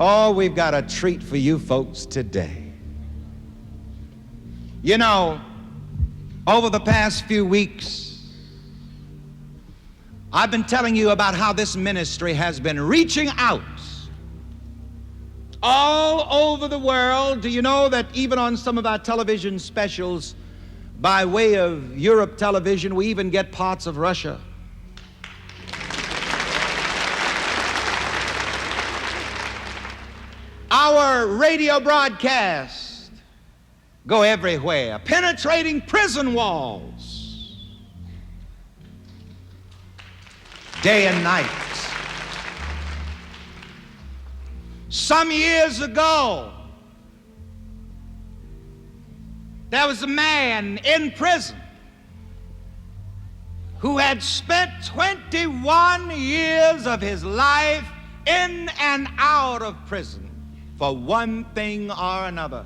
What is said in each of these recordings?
Oh, we've got a treat for you folks today. You know, over the past few weeks, I've been telling you about how this ministry has been reaching out all over the world. Do you know that even on some of our television specials, by way of Europe television, we even get parts of Russia? Our radio broadcasts go everywhere, penetrating prison walls, day and night. Some years ago, there was a man in prison who had spent 21 years of his life in and out of prison for one thing or another.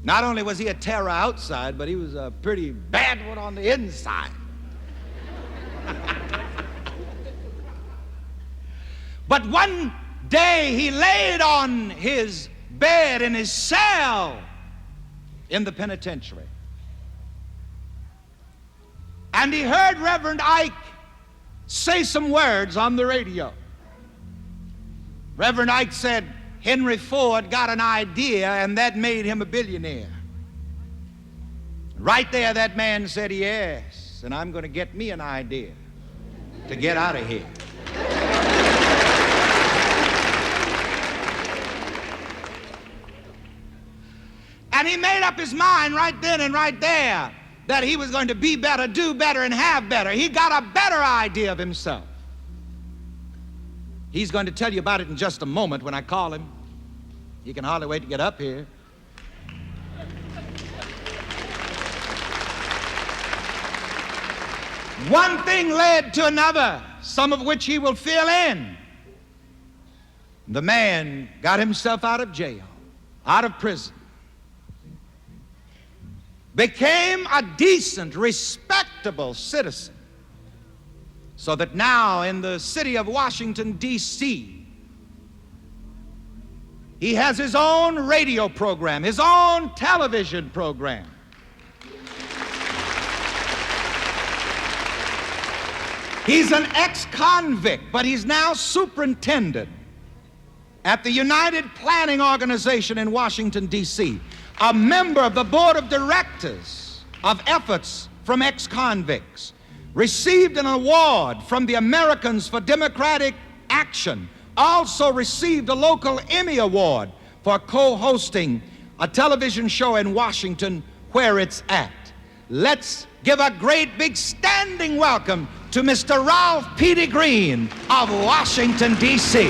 Not only was he a terror outside, but he was a pretty bad one on the inside. But one day he laid on his bed in his cell in the penitentiary, and he heard Reverend Ike say some words on the radio. Reverend Ike said Henry Ford got an idea and that made him a billionaire. Right there, that man said, yes, and I'm going to get me an idea to get out of here. And he made up his mind right then and right there that he was going to be better, do better, and have better. He got a better idea of himself. He's going to tell you about it in just a moment when I call him. He can hardly wait to get up here. One thing led to another, some of which he will fill in. The man got himself out of jail, out of prison, became a decent, respectable citizen, so that now in the city of Washington, D.C., he has his own radio program, his own television program. He's an ex-convict, but he's now superintendent at the United Planning Organization in Washington, D.C., a member of the board of directors of efforts from ex-convicts, received an award from the Americans for Democratic Action, also received a local Emmy Award for co-hosting a television show in Washington, Where It's At. Let's give a great big standing welcome to Mr. Ralph Petey Greene of Washington, D.C.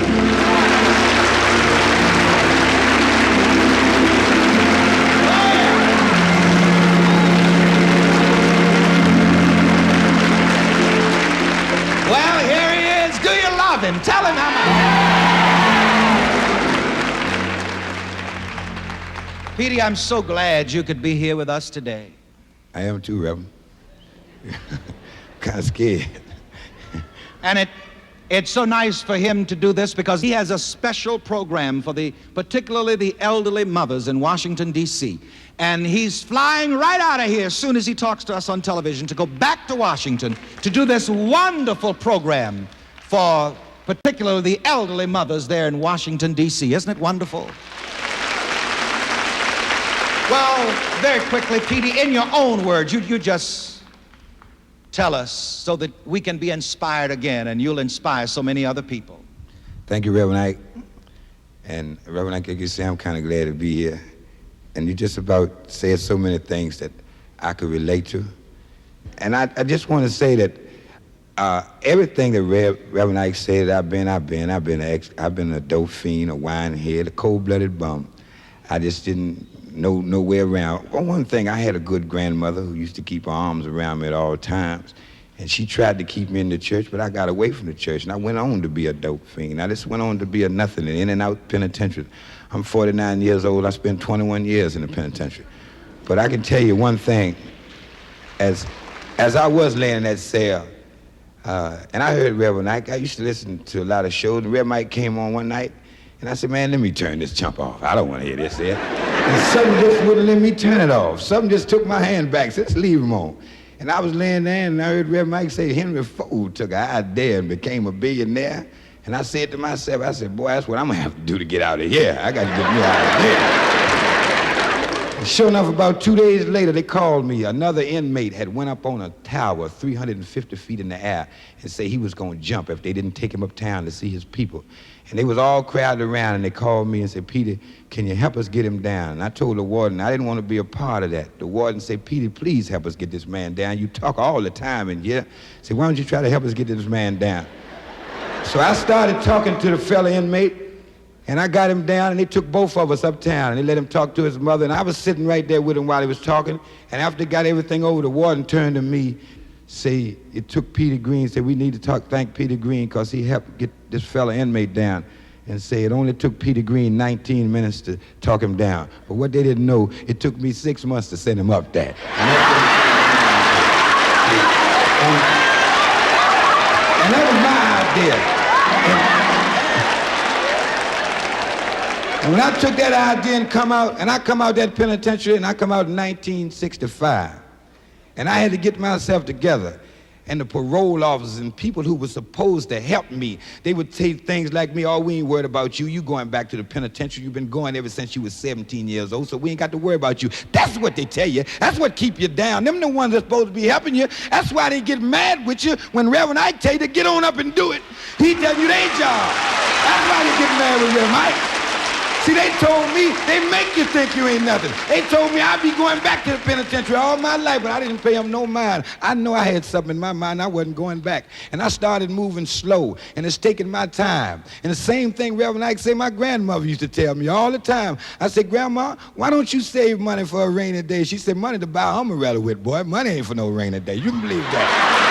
Tell him how much. Petey, I'm so glad you could be here with us today. I am too, Reverend. Kind of scared. And it's so nice for him to do this because he has a special program for particularly the elderly mothers in Washington, D.C. And he's flying right out of here as soon as he talks to us on television to go back to Washington to do this wonderful program for particularly the elderly mothers there in Washington, D.C. Isn't it wonderful? Well, very quickly, Petey, in your own words, you just tell us so that we can be inspired again and you'll inspire so many other people. Thank you, Reverend Ike. And Reverend Ike, you say I'm kind of glad to be here. And you just about said so many things that I could relate to. And I just want to say that everything that Reverend Ike said, I've been a dope fiend, a wine head, a cold-blooded bum. I just didn't know no way around. Well, one thing, I had a good grandmother who used to keep her arms around me at all times, and she tried to keep me in the church, but I got away from the church, and I went on to be a dope fiend. I just went on to be a nothing, in and out penitentiary. I'm 49 years old. I spent 21 years in the penitentiary. But I can tell you one thing, as I was laying in that cell, And I heard Reverend Ike. I used to listen to a lot of shows, and Reverend Mike came on one night, and I said, man, let me turn this chump off. I don't want to hear this here. And something just wouldn't let me turn it off. Something just took my hand back, said, let's leave him on. And I was laying there, and I heard Reverend Mike say Henry Ford took an idea and became a billionaire. And I said to myself, I said, boy, that's what I'm going to have to do to get out of here. I got to get me out of here. And sure enough, about 2 days later, they called me. Another inmate had went up on a tower 350 feet in the air and said he was going to jump if they didn't take him uptown to see his people. And they was all crowded around, and they called me and said, Peter, can you help us get him down? And I told the warden I didn't want to be a part of that. The warden said, Peter, please help us get this man down. You talk all the time in here. I said, why don't you try to help us get this man down? So I started talking to the fella inmate, and I got him down, and they took both of us uptown, and they let him talk to his mother, and I was sitting right there with him while he was talking, and after they got everything over, the warden turned to me, say, it took Petey Greene, said, we need to thank Petey Greene because he helped get this fella inmate down, and say it only took Petey Greene 19 minutes to talk him down. But what they didn't know, it took me 6 months to send him up there. And that was my idea. And when I took that idea and I come out that penitentiary, and I come out in 1965, and I had to get myself together. And the parole officers and people who were supposed to help me, they would say things like me, oh, we ain't worried about you. You going back to the penitentiary. You've been going ever since you was 17 years old, so we ain't got to worry about you. That's what they tell you. That's what keep you down. Them the ones that's supposed to be helping you. That's why they get mad with you when Reverend Ike tell you to get on up and do it. He tell you their job. That's why they get mad with Reverend Ike. See, they told me, they make you think you ain't nothing. They told me I'd be going back to the penitentiary all my life, but I didn't pay them no mind. I know I had something in my mind. I wasn't going back. And I started moving slow, and it's taking my time. And the same thing Reverend Ike said my grandmother used to tell me all the time. I said, Grandma, why don't you save money for a rainy day? She said, money to buy a umbrella with, boy. Money ain't for no rainy day. You can believe that.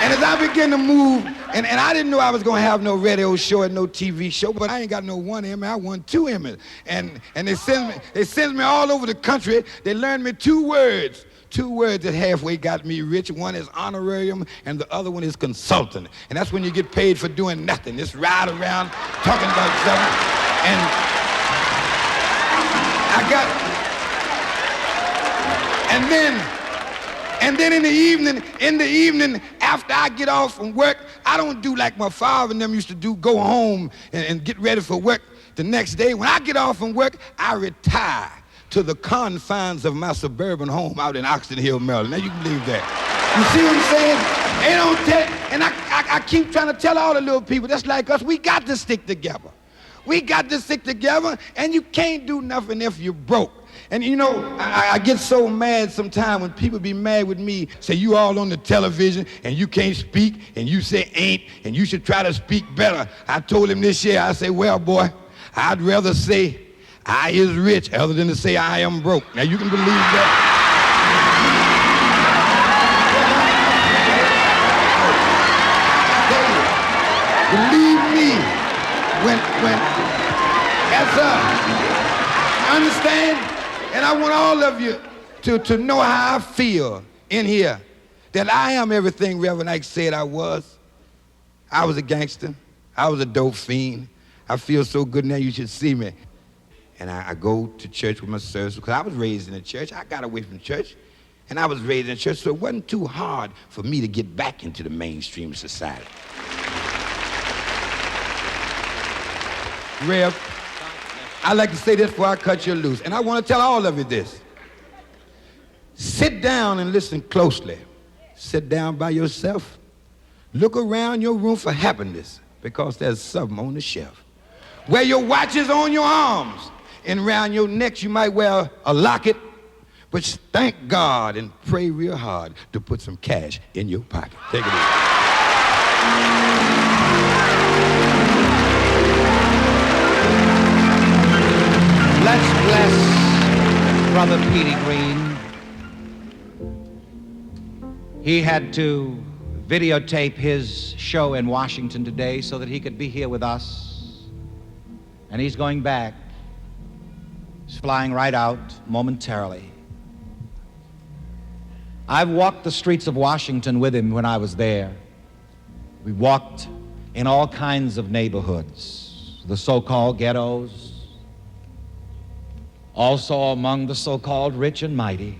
And as I began to move, and I didn't know I was going to have no radio show and no TV show, but I ain't got no one Emmy, I won 2 Emmys. And they send me all over the country. They learned me 2 words that halfway got me rich. One is honorarium, and the other one is consultant. And that's when you get paid for doing nothing. Just ride around talking about something. And I got, and then in the evening, after I get off from work, I don't do like my father and them used to do, go home and get ready for work the next day. When I get off from work, I retire to the confines of my suburban home out in Oxon Hill, Maryland. Now you can believe that. You see what I'm saying? They don't tell, and I keep trying to tell all the little people, that's like us, we got to stick together. We got to stick together, and you can't do nothing if you're broke. And you know, I get so mad sometimes when people be mad with me, say you all on the television and you can't speak and you say ain't and you should try to speak better. I told him this year, I say, well, boy, I'd rather say I is rich other than to say I am broke. Now you can believe that. Believe me, when that's understand? And I want all of you to know how I feel in here, that I am everything Reverend Ike said I was. I was a gangster. I was a dope fiend. I feel so good now you should see me. And I go to church with my service because I was raised in the church. I got away from church, and I was raised in church, so it wasn't too hard for me to get back into the mainstream society. Rev, I like to say this before I cut you loose, and I want to tell all of you this. Sit down and listen closely. Sit down by yourself. Look around your room for happiness, because there's something on the shelf. Wear your watches on your arms, and around your necks you might wear a locket, but thank God and pray real hard to put some cash in your pocket. Take it easy. Let's bless Brother Petey Greene. He had to videotape his show in Washington today so that he could be here with us. And he's going back. He's flying right out momentarily. I've walked the streets of Washington with him when I was there. We walked in all kinds of neighborhoods, the so-called ghettos, also among the so-called rich and mighty.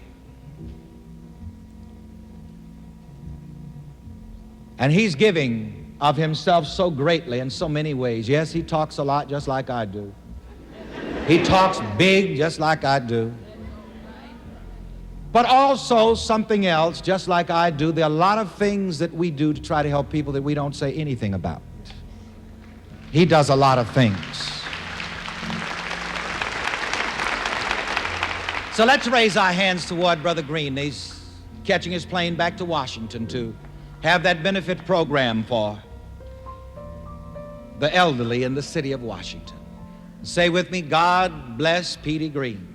And he's giving of himself so greatly in so many ways. Yes, he talks a lot just like I do. He talks big just like I do. But also something else, just like I do. There are a lot of things that we do to try to help people that we don't say anything about. He does a lot of things. So let's raise our hands toward Brother Greene. He's catching his plane back to Washington to have that benefit program for the elderly in the city of Washington. Say with me, God bless Petey Greene.